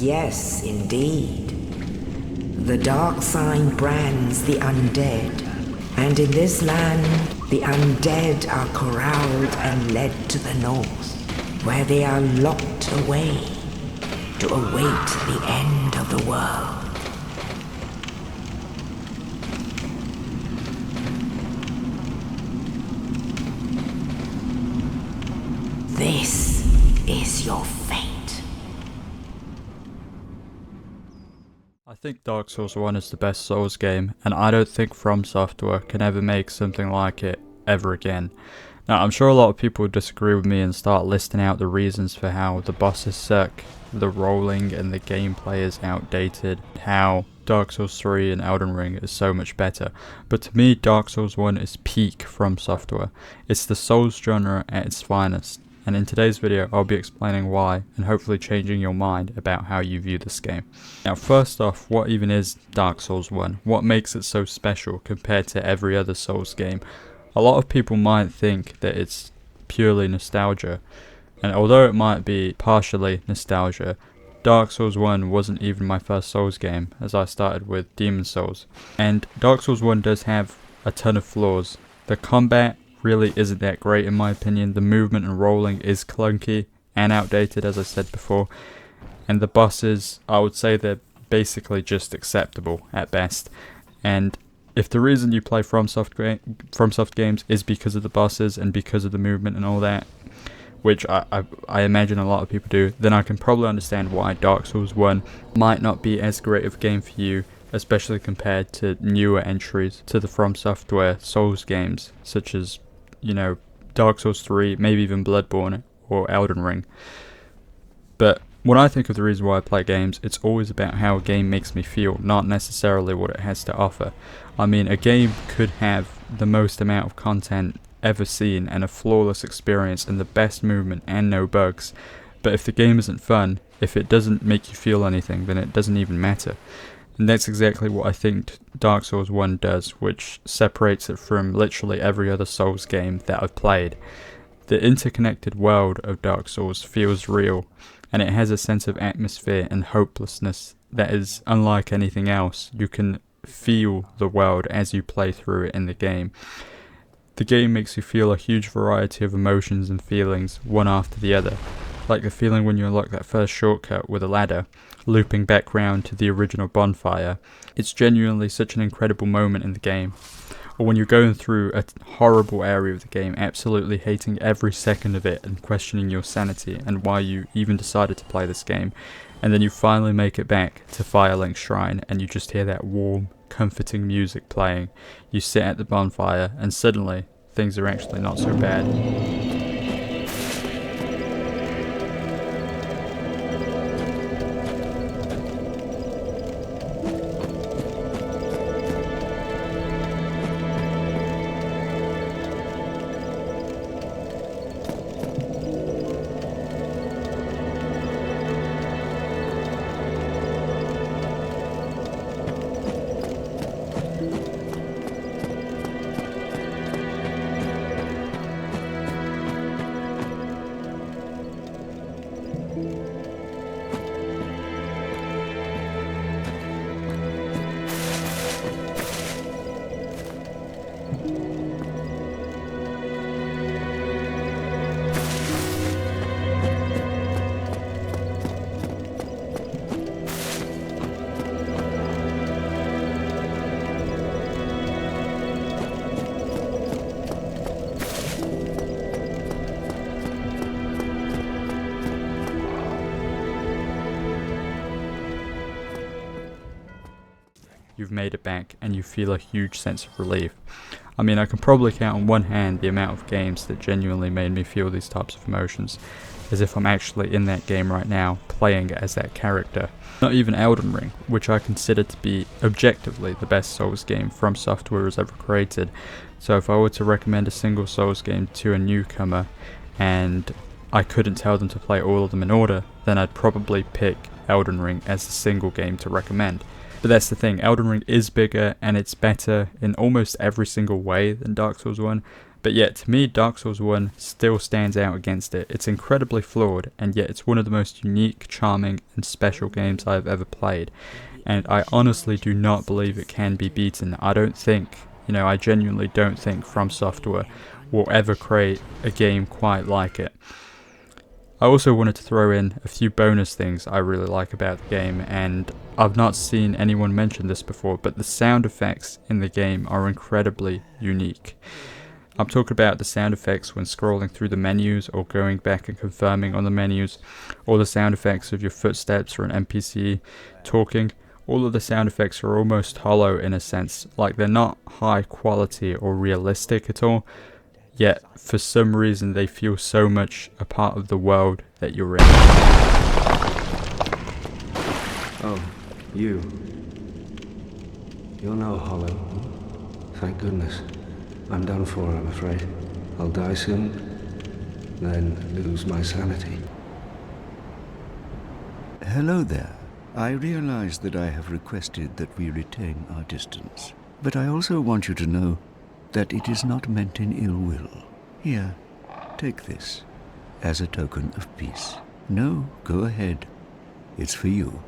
Yes, indeed. The dark sign brands the undead, and in this land, the undead are corralled and led to the north, where they are locked away to await the end of the world. This is your fate. I think Dark Souls 1 is the best Souls game, and I don't think From Software can ever make something like it ever again. Now, I'm sure a lot of people would disagree with me and start listing out the reasons for how the bosses suck, the rolling and the gameplay is outdated, how Dark Souls 3 and Elden Ring is so much better. But to me, Dark Souls 1 is peak From Software. It's the Souls genre at its finest. And in today's video, I'll be explaining why and hopefully changing your mind about how you view this game. Now, first off, what even is Dark Souls 1? What makes it so special compared to every other Souls game? A lot of people might think that it's purely nostalgia, and although it might be partially nostalgia, Dark Souls 1 wasn't even my first Souls game, as I started with Demon Souls. And Dark Souls 1 does have a ton of flaws. The combat really isn't that great in my opinion. The movement and rolling is clunky and outdated, as I said before, and the bosses, I would say they're basically just acceptable at best. And if the reason you play FromSoft games is because of the bosses and because of the movement and all that, which I imagine a lot of people do, then I can probably understand why Dark Souls 1 might not be as great of a game for you, especially compared to newer entries to the From Software Souls games, such as, you know, Dark Souls 3, maybe even Bloodborne or Elden Ring. But when I think of the reason why I play games, it's always about how a game makes me feel, not necessarily what it has to offer. I mean, a game could have the most amount of content ever seen and a flawless experience and the best movement and no bugs, but if the game isn't fun, if it doesn't make you feel anything, then it doesn't even matter. And that's exactly what I think Dark Souls 1 does, which separates it from literally every other Souls game that I've played. The interconnected world of Dark Souls feels real, and it has a sense of atmosphere and hopelessness that is unlike anything else. You can feel the world as you play through it in the game. The game makes you feel a huge variety of emotions and feelings, one after the other, like the feeling when you unlock that first shortcut with a ladder, looping back round to the original bonfire. It's genuinely such an incredible moment in the game. Or when you're going through a horrible area of the game, absolutely hating every second of it and questioning your sanity and why you even decided to play this game, and then you finally make it back to Firelink Shrine and you just hear that warm, comforting music playing. You sit at the bonfire and suddenly things are actually not so bad. You've made it back and you feel a huge sense of relief. I mean, I can probably count on one hand the amount of games that genuinely made me feel these types of emotions, as if I'm actually in that game right now, playing as that character. Not even Elden Ring, which I consider to be objectively the best Souls game From Software has ever created. So if I were to recommend a single Souls game to a newcomer, and I couldn't tell them to play all of them in order, then I'd probably pick Elden Ring as the single game to recommend. But that's the thing, Elden Ring is bigger and it's better in almost every single way than Dark Souls 1. But yet, to me, Dark Souls 1 still stands out against it. It's incredibly flawed, and yet it's one of the most unique, charming, and special games I've ever played. And I honestly do not believe it can be beaten. I don't think, I genuinely don't think From Software will ever create a game quite like it. I also wanted to throw in a few bonus things I really like about the game, and I've not seen anyone mention this before, but the sound effects in the game are incredibly unique. I'm talking about the sound effects when scrolling through the menus or going back and confirming on the menus, or the sound effects of your footsteps or an NPC talking. All of the sound effects are almost hollow in a sense, like they're not high quality or realistic at all, yet for some reason they feel so much a part of the world that you're in. Oh, you. You're no hollow. Thank goodness. I'm done for, I'm afraid. I'll die soon, then lose my sanity. Hello there. I realize that I have requested that we retain our distance, but I also want you to know that it is not meant in ill will. Here, take this as a token of peace. No, go ahead. It's for you.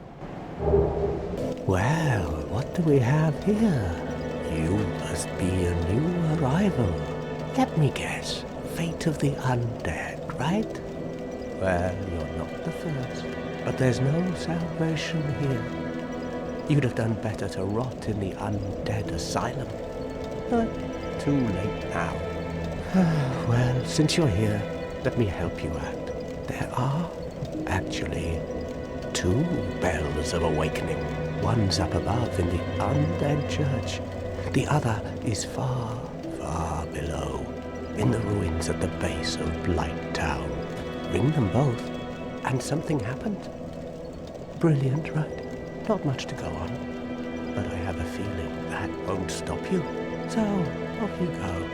Well, what do we have here? You must be a new arrival. Let me guess. Fate of the undead, right? Well, you're not the first. But there's no salvation here. You'd have done better to rot in the undead asylum. But too late now. Well, since you're here, let me help you out. There are, actually, 2 bells of awakening. One's up above in the undead church. The other is far, far below, in the ruins at the base of Blight Town. Ring them both, and something happened. Brilliant, right? Not much to go on, but I have a feeling that won't stop you. So, off you go.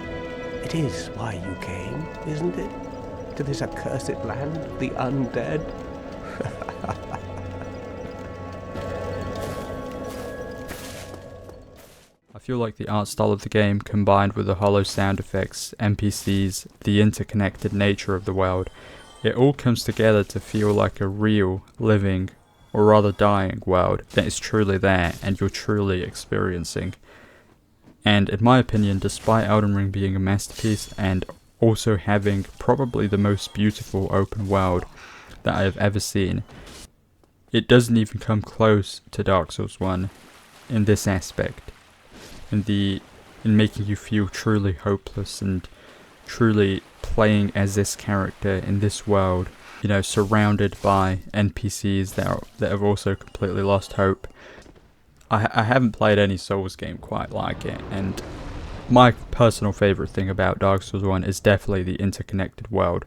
It is why you came, isn't it? To this accursed land of the undead? I feel like the art style of the game, combined with the hollow sound effects, NPCs, the interconnected nature of the world, it all comes together to feel like a real, living, or rather dying world that is truly there and you're truly experiencing. And in my opinion, despite Elden Ring being a masterpiece and also having probably the most beautiful open world that I have ever seen, it doesn't even come close to Dark Souls 1 in this aspect. In making you feel truly hopeless and truly playing as this character in this world, surrounded by NPCs that have also completely lost hope. I haven't played any Souls game quite like it, and my personal favourite thing about Dark Souls 1 is definitely the interconnected world.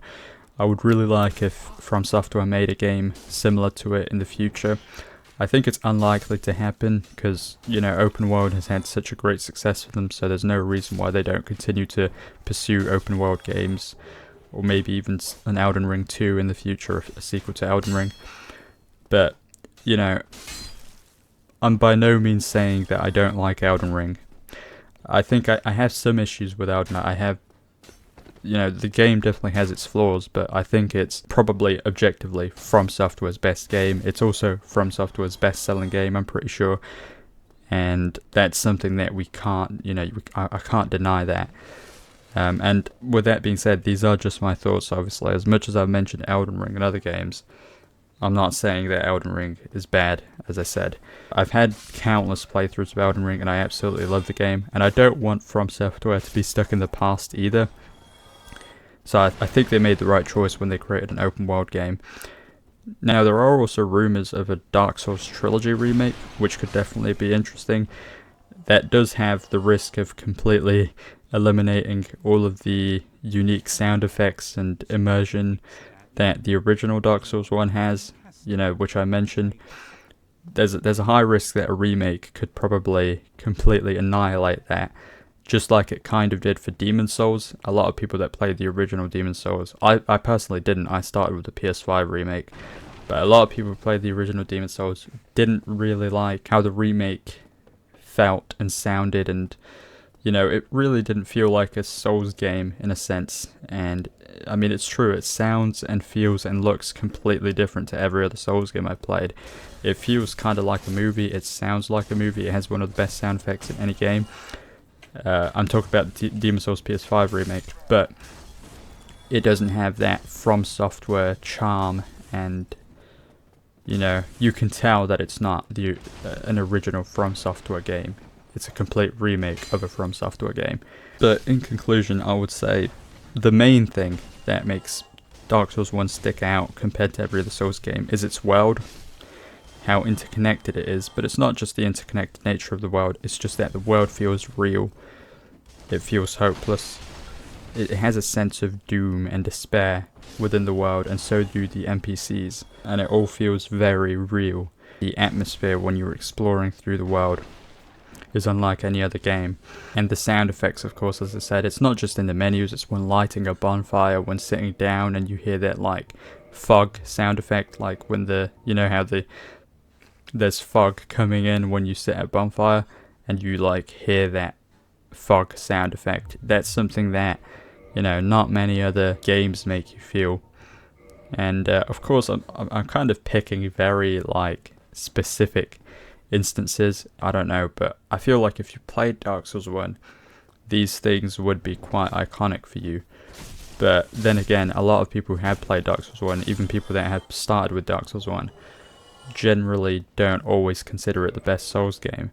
I would really like if From Software made a game similar to it in the future. I think it's unlikely to happen because, open world has had such a great success for them, so there's no reason why they don't continue to pursue open world games, or maybe even an Elden Ring 2 in the future, a sequel to Elden Ring. But, I'm by no means saying that I don't like Elden Ring. I think I have some issues with Elden Ring. I have, the game definitely has its flaws, but I think it's probably objectively From Software's best game. It's also From Software's best-selling game, I'm pretty sure. And that's something that we can't, I can't deny that. And with that being said, these are just my thoughts, obviously. As much as I've mentioned Elden Ring and other games, I'm not saying that Elden Ring is bad, as I said. I've had countless playthroughs of Elden Ring, and I absolutely love the game. And I don't want From Software to be stuck in the past either. So I think they made the right choice when they created an open world game. Now, there are also rumours of a Dark Souls trilogy remake, which could definitely be interesting. That does have the risk of completely eliminating all of the unique sound effects and immersion that the original Dark Souls 1 has, which I mentioned. There's a high risk that a remake could probably completely annihilate that, just like it kind of did for Demon's Souls. A lot of people that played the original Demon's Souls, I personally didn't. I started with the PS5 remake. But a lot of people who played the original Demon's Souls didn't really like how the remake felt and sounded, and you know, it really didn't feel like a Souls game in a sense. And I mean, it's true, it sounds and feels and looks completely different to every other Souls game I've played. It feels kind of like a movie, it sounds like a movie, it has one of the best sound effects in any game. I'm talking about the Demon's Souls PS5 remake, but it doesn't have that From Software charm, and you know, you can tell that it's not an original From Software game. It's a complete remake of a From Software game. But in conclusion, I would say the main thing that makes Dark Souls 1 stick out compared to every other Souls game is its world, how interconnected it is. But it's not just the interconnected nature of the world, it's just that the world feels real. It feels hopeless. It has a sense of doom and despair within the world, and so do the NPCs, and it all feels very real. The atmosphere when you're exploring through the world is unlike any other game. And the sound effects, of course, as I said, it's not just in the menus, it's when lighting a bonfire, when sitting down and you hear that like fog sound effect, like when you know how there's fog coming in when you sit at a bonfire and you like hear that fog sound effect. That's something that, you know, not many other games make you feel. And of course I'm kind of picking very like specific instances, I don't know, but I feel like if you played Dark Souls 1, these things would be quite iconic for you. But then again, a lot of people who have played Dark Souls 1, even people that have started with Dark Souls 1, generally don't always consider it the best Souls game.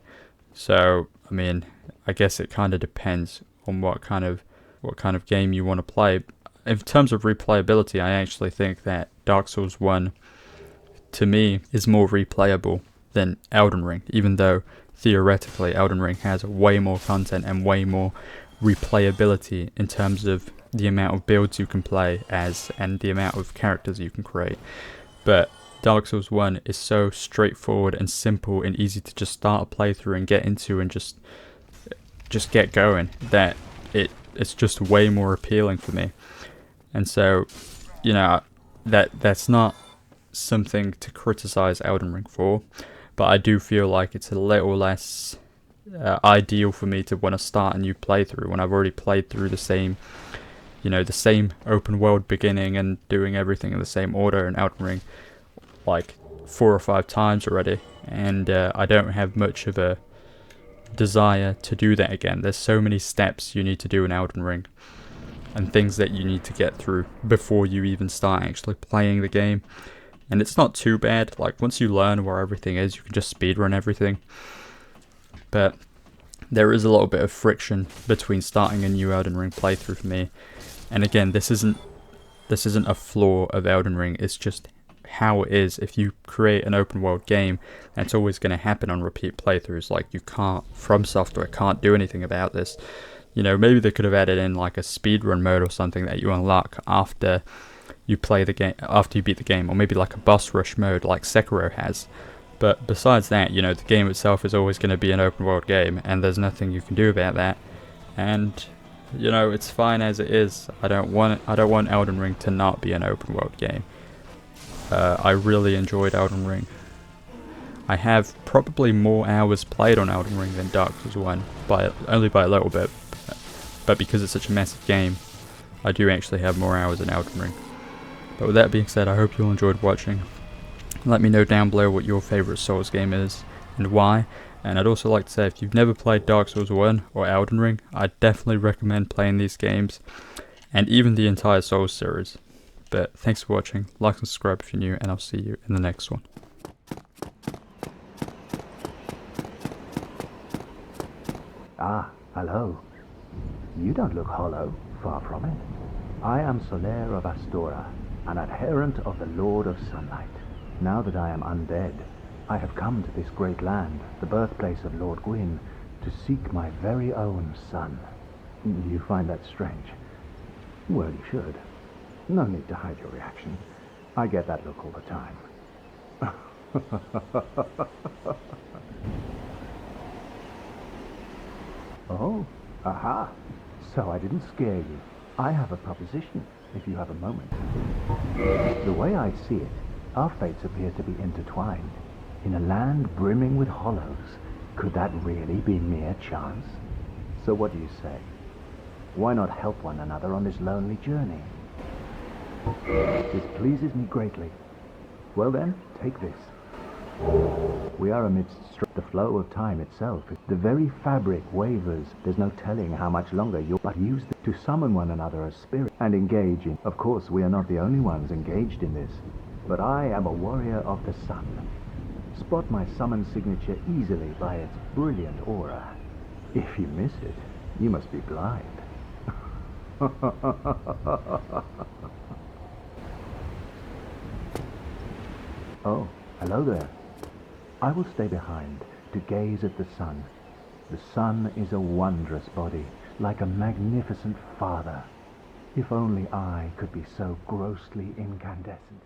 So I mean, I guess it kind of depends on what kind of game you want to play. In terms of replayability, I actually think that Dark Souls 1 to me is more replayable than Elden Ring, even though theoretically Elden Ring has way more content and way more replayability in terms of the amount of builds you can play as and the amount of characters you can create. But Dark Souls 1 is so straightforward and simple and easy to just start a playthrough and get into and just get going, that it's just way more appealing for me. And so, you know, that's not something to criticize Elden Ring for, but I do feel like it's a little less ideal for me to want to start a new playthrough when I've already played through the same open world beginning and doing everything in the same order in Elden Ring like 4 or 5 times already, and I don't have much of a desire to do that again. There's so many steps you need to do in Elden Ring and things that you need to get through before you even start actually playing the game. And it's not too bad, like once you learn where everything is, you can just speedrun everything. But there is a little bit of friction between starting a new Elden Ring playthrough for me. And again, this isn't a flaw of Elden Ring, it's just how it is. If you create an open world game, that's always going to happen on repeat playthroughs. Like From Software can't do anything about this. You know, maybe they could have added in like a speedrun mode or something that you unlock after you play the game, after you beat the game, or maybe like a boss rush mode like Sekiro has. But besides that, you know, the game itself is always going to be an open world game, and there's nothing you can do about that. And you know, it's fine as it is. I don't want Elden Ring to not be an open world game. I really enjoyed Elden Ring. I have probably more hours played on Elden Ring than Dark Souls 1, only by a little bit. But because it's such a massive game, I do actually have more hours in Elden Ring. But with that being said, I hope you all enjoyed watching. Let me know down below what your favourite Souls game is and why. And I'd also like to say, if you've never played Dark Souls 1 or Elden Ring, I'd definitely recommend playing these games, and even the entire Souls series. But thanks for watching, like and subscribe if you're new, and I'll see you in the next one. Ah, hello. You don't look hollow, far from it. I am Solaire of Astora, an adherent of the Lord of Sunlight. Now that I am undead, I have come to this great land, the birthplace of Lord Gwyn, to seek my very own son. Do you find that strange? Well, you should. No need to hide your reaction. I get that look all the time. Oh, aha. So I didn't scare you. I have a proposition, if you have a moment. The way I see it, Our fates appear to be intertwined. In a land brimming with hollows, could that really be mere chance? So what do you say? Why not help one another on this lonely journey? This pleases me greatly. Well then, take this. We are amidst the flow of time itself. The very fabric wavers. There's no telling how much longer you'll but use it to summon one another as spirit and engage in. Of course, we are not the only ones engaged in this, but I am a warrior of the sun. Spot my summon signature easily by its brilliant aura. If you miss it, you must be blind. Oh, hello there. I will stay behind to gaze at the sun. The sun is a wondrous body, like a magnificent father. If only I could be so grossly incandescent.